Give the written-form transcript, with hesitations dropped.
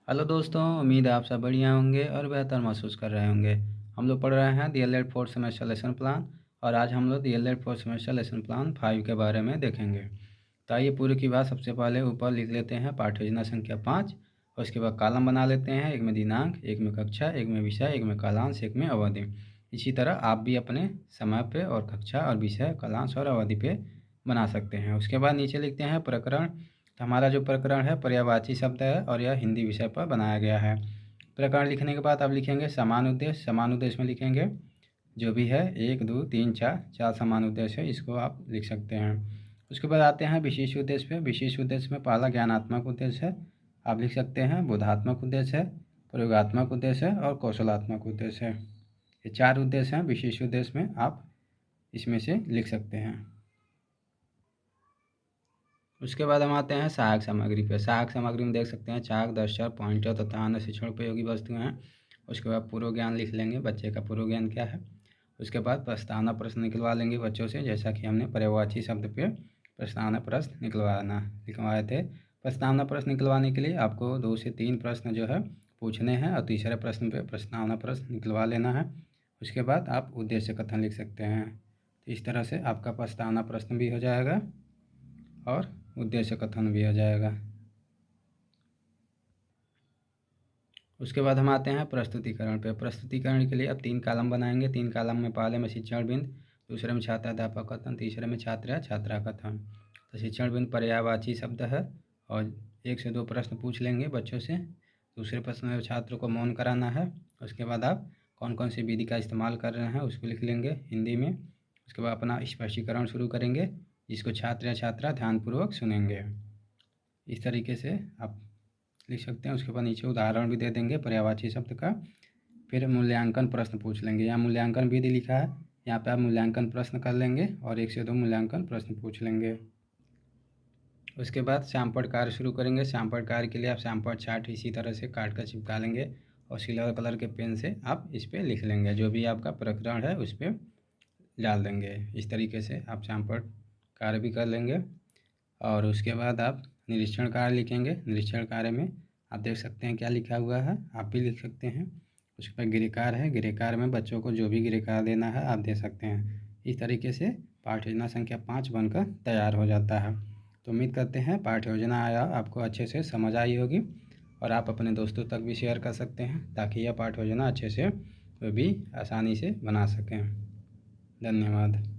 Hello दोस्तों, उम्मीद है आप सब बढ़िया होंगे और बेहतर महसूस कर रहे होंगे। हम लोग पढ़ रहे हैं DElEd fourth semester lesson plan और आज हम लोग DElEd fourth semester lesson plan 5 के बारे में देखेंगे। तो आइए पूरी की बात सबसे पहले ऊपर लिख लेते हैं पाठ्य योजना संख्या 5 और उसके बाद कॉलम बना लेते हैं, एक में दिनांक, एक में कक्षा, एक में विषय, एक में कालांश, एक में अवधि। इसी तरह आप भी अपने समय पे और कक्षा और विषय, कालांश और अवधि पे बना सकते हैं। उसके बाद नीचे लिखते हैं प्रकरण। तो हमारा जो प्रकरण है पर्यायवाची शब्द है और यह हिंदी विषय पर बनाया गया है। प्रकरण लिखने के बाद आप लिखेंगे समान उद्देश्य। समान उद्देश्य में लिखेंगे जो भी है 1 2 3 4 समान उद्देश्य है, इसको आप लिख सकते हैं। उसके बाद आते हैं विशेष उद्देश्य पे। विशेष उद्देश्य में पहला ज्ञानात्मक उद्देश्य है, आप लिख सकते हैं बोधात्मक उद्देश्य है, प्रयोगात्मक उद्देश्य है और कौशलात्मक उद्देश्य है। ये 4 उद्देश्य हैं विशेष उद्देश्य में, आप इसमें से लिख सकते हैं। उसके बाद हम आते हैं सहायक सामग्री पे। सहायक सामग्री में देख सकते हैं चाक, दस्तर, पॉइंटर तथा अन्य शिक्षण उपयोगी वस्तुएं हैं। उसके बाद पूर्व ज्ञान लिख लेंगे, बच्चे का पूर्व ज्ञान क्या है। उसके बाद प्रस्तावना प्रश्न निकलवा लेंगे बच्चों से, जैसा कि हमने पर्यायवाची शब्द पे प्रस्तावना प्रश्न निकलवाए थे। प्रस्तावना प्रश्न निकलवाने के लिए आपको 2 से 3 प्रश्न जो है पूछने हैं और तीसरे प्रश्न पे प्रस्तावना प्रश्न निकलवा लेना है। उसके बाद आप उद्देश्य कथन लिख सकते हैं। तो इस तरह से आपका प्रस्तावना प्रश्न भी हो जाएगा और उद्देश्य कथन भी हो जाएगा। उसके बाद हम आते हैं प्रस्तुतिकरण पे। प्रस्तुतिकरण के लिए अब 3 कॉलम बनाएंगे। 3 कॉलम में पहले में शिक्षण बिंद, दूसरे में छात्र अध्यापक कथन, तीसरे में छात्र या छात्रा कथन। तो शिक्षण बिंद पर्यायवाची शब्द है और 1 से 2 प्रश्न पूछ लेंगे बच्चों से। दूसरे प्रश्न में छात्र को मौन कराना है। उसके बाद आप कौन कौन सी विधि का इस्तेमाल कर रहे हैं उसको लिख लेंगे हिंदी में। उसके बाद अपना स्पष्टीकरण शुरू करेंगे, जिसको छात्र या छात्रा ध्यानपूर्वक सुनेंगे। इस तरीके से आप लिख सकते हैं। उसके बाद नीचे उदाहरण भी दे देंगे पर्यायवाची शब्द का। फिर मूल्यांकन प्रश्न पूछ लेंगे। यहाँ मूल्यांकन विधि लिखा है, यहाँ पे आप मूल्यांकन प्रश्न कर लेंगे और 1 से 2 मूल्यांकन प्रश्न पूछ लेंगे। उसके बाद श्यामपट्ट कार्य शुरू करेंगे। श्यामपट्ट कार्य के लिए आप श्यामपट्ट चार्ट इसी तरह से काट कर चिपका लेंगे और सिल्वर कलर के पेन से आप इस पर लिख लेंगे, जो भी आपका प्रकरण है उस पर डाल देंगे। इस तरीके से आप श्यामपट्ट कार्य भी कर लेंगे। और उसके बाद आप निरीक्षण कार्य लिखेंगे। निरीक्षण कार्य में आप देख सकते हैं क्या लिखा हुआ है, आप भी लिख सकते हैं। उसके बाद गृहकार्य है, गृहकार्य में बच्चों को जो भी गृहकार्य देना है आप दे सकते हैं। इस तरीके से पाठ्य योजना संख्या 5 बनकर तैयार हो जाता है। तो उम्मीद करते हैं पाठ्य योजना आया आपको अच्छे से समझ आई होगी और आप अपने दोस्तों तक भी शेयर कर सकते हैं ताकि यह पाठ्य योजना अच्छे से वे भी आसानी से बना सकें। धन्यवाद।